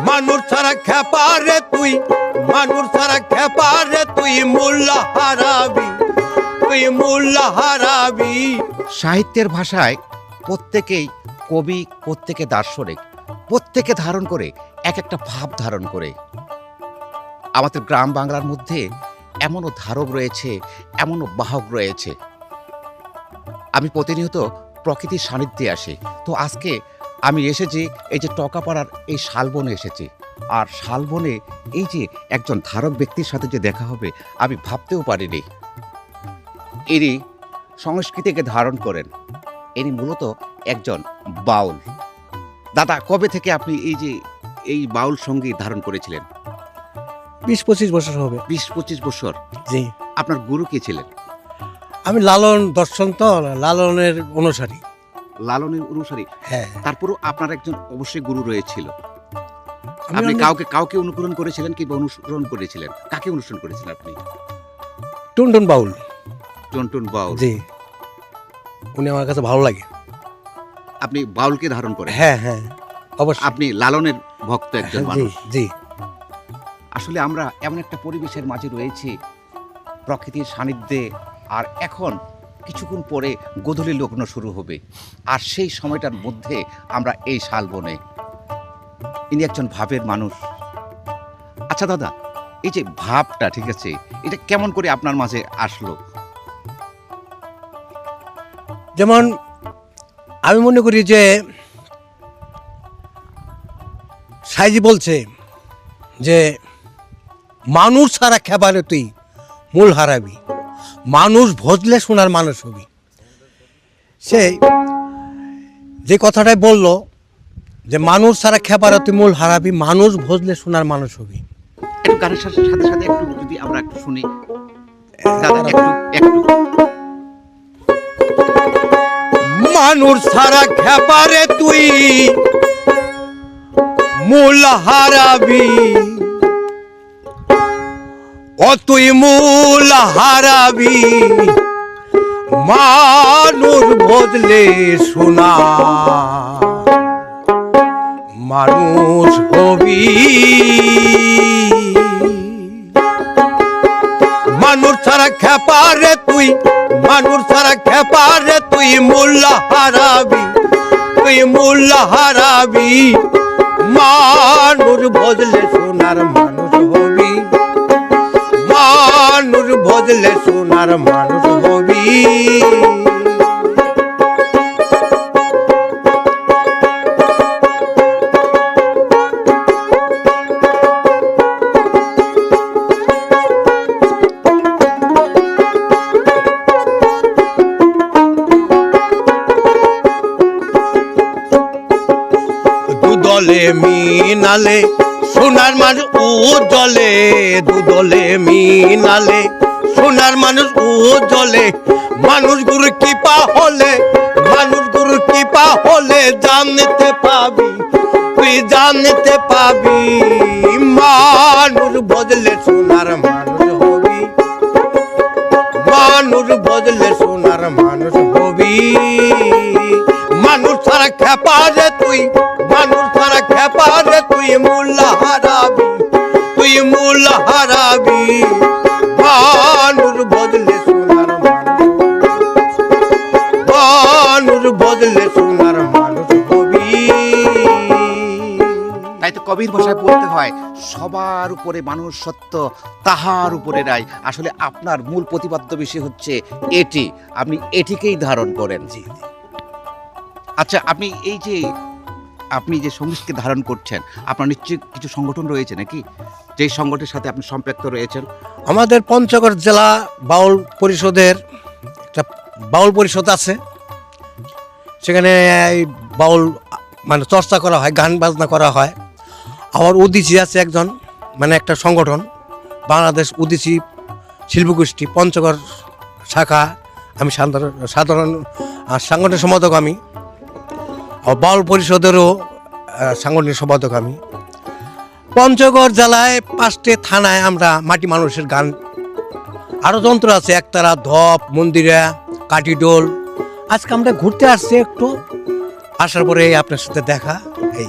মানুষ ছাড়া খেপা রে তুই, মানুষ ছাড়া খেপা রে তুই, মোল্লা হারাবি, তুই মোল্লা হারাবি। সাহিত্যের ভাষায় প্রত্যেকেই কবি, প্রত্যেকে দার্শনিক, প্রত্যেকে ধারণ করে এক একটা ভাব ধারণ করে। আমাদের গ্রাম বাংলার মধ্যে এমনও ধারক রয়েছে, এমনও বাহক রয়েছে। আমি প্রতিনিয়ত প্রকৃতির সান্নিধ্যে আসি। তো আজকে আমি এসেছি এই যে টকাপাড়ার এই শালবনে এসেছি। আর শালবনে এই যে একজন ধারক ব্যক্তির সাথে যে দেখা হবে আমি ভাবতেও পারিনি। ইনি সংস্কৃতিকে ধারণ করেন। ইনি মূলত একজন বাউল। দাদা, কবে থেকে আপনি এই বাউল সঙ্গীত ধারণ করেছিলেন? 20-25 বছর হবে। 20-25 বছর। জি। আপনার গুরু কে ছিলেন? আমি লালন দর্শন, তো লালনের অনুসারী। লালনের অনুসারী? হ্যাঁ। তারপরও আপনার একজন অবশ্যই গুরু রয়েছিল। আমি আপনি অনেক- কাউকে অনুকরণ করেছিলেন কিংবা অনুসরণ করেছিলেন? কাকে অনুসরণ করেছিলেন আপনি? টুনটুন বাউল। টুনটুন বাউল। জি, উনি আমার কাছে ভালো লাগে। আপনি বাউলকে ধারণ করেন? হ্যাঁ হ্যাঁ, অবশ্যই। আপনি লালনের ভক্ত একজন জি মানুষ। জি। আসলে আমরা এমন একটা পরিবেশের মাঝে রয়েছি, প্রকৃতির সান্নিধ্যে। আর এখন কিছুক্ষণ পরে গোধূলি লগ্ন শুরু হবে। আর সেই সময়টার মধ্যে আমরা এই শালবনে। ইনি একজন ভাবের মানুষ। আচ্ছা দাদা, এই যে ভাবটা, ঠিক আছে, এটা কেমন করে আপনার মাঝে আসলো? যেমন আমি মনে করি যে সাইজি বলছে যে মানুষ ছাড়া খেপারে তুই মূল হারাবি, মানুষ ভজলে শোনার মানুষ হবি। সে যে কথাটাই বলল যে মানুষ ছাড়া খেপারে তুই মূল হারাবি, মানুষ ভজলে শোনার মানুষ হবি। একটু গানের সাথে সাথে সাথে একটু যদি আমরা একটু শুনি দাদা, একটু একটু। মানুষ ছাড়া খেপা রে তুই, মোল্লা হারাবি, ও তুই মোল্লা হারাবি। মানুষ বদলে শোনা মানুষ হবি। মানুষ ছাড়া খেপা রে তুই, মানুষ ছাড়া খেপা রে তুই, মোল্লা হারাবি, তুই মোল্লা হারাবি। মানুষ বদলে সোনার মানুষ হবি, মানুষ বদলে সোনার মানুষ হবি। দুদলে মিনালে সোনার মানুষ উজ্জ্বলে, দুদলে মিনালে সোনার মানুষ উজ্জ্বলে। মানুষ গুরু কৃপা হলে, মানুষ গুরু কৃপা হলে জানতে পাবি, তুই জানতে পাবি। মানুষ বদলে সোনার মানুষ হবি, মানুষ বদলে সোনার মানুষ হবি। মানুষ ছাড়া খেপা রে তুই, মানুষ ছাড়া খেপা রে তুই, মোল্লা হারাবি, তুই মোল্লা হারাবি। মানুষ বদলে সোনার মানুষ, মানুষ বদলে সোনার মানুষ হবি। তাই তো কবির ভাষায় বলতে হয়, সবার উপরে মানুষ সত্য, তাহার উপরে নাই। আসলে আপনার মূল প্রতিপাদ্য বিষয় হচ্ছে এটি, আপনি এটিকেই ধারণ করেন। জি জি। আচ্ছা, আপনি যে সঙ্গীতকে ধারণ করছেন, আপনার নিশ্চয়ই কিছু সংগঠন রয়েছে নাকি, যেই সংগঠনের সাথে আপনি সম্পৃক্ত রয়েছেন? আমাদের পঞ্চগড় জেলা বাউল পরিষদের একটা বাউল পরিষদ আছে। সেখানে এই বাউল মানে চর্চা করা হয়, গান বাজনা করা হয়। আমার উদিচি আছে একজন, মানে একটা সংগঠন, বাংলাদেশ উদিচি শিল্পগোষ্ঠী পঞ্চগড় শাখা। আমি সাধারণ সাংগঠনিক সম্পাদক আমি। আর বাউল পরিষদেরও সাংগঠনিক সম্পাদক আমি। পঞ্চগড় জেলায় 5টে থানায় আমরা মাটি মানুষের গান, আরও যন্ত্র আছে, একতারা, ধপ, মন্দিরা, কাঠিডোল। আজকে আমরা ঘুরতে আসছি একটু, আসার পরে আপনার সাথে দেখা। এই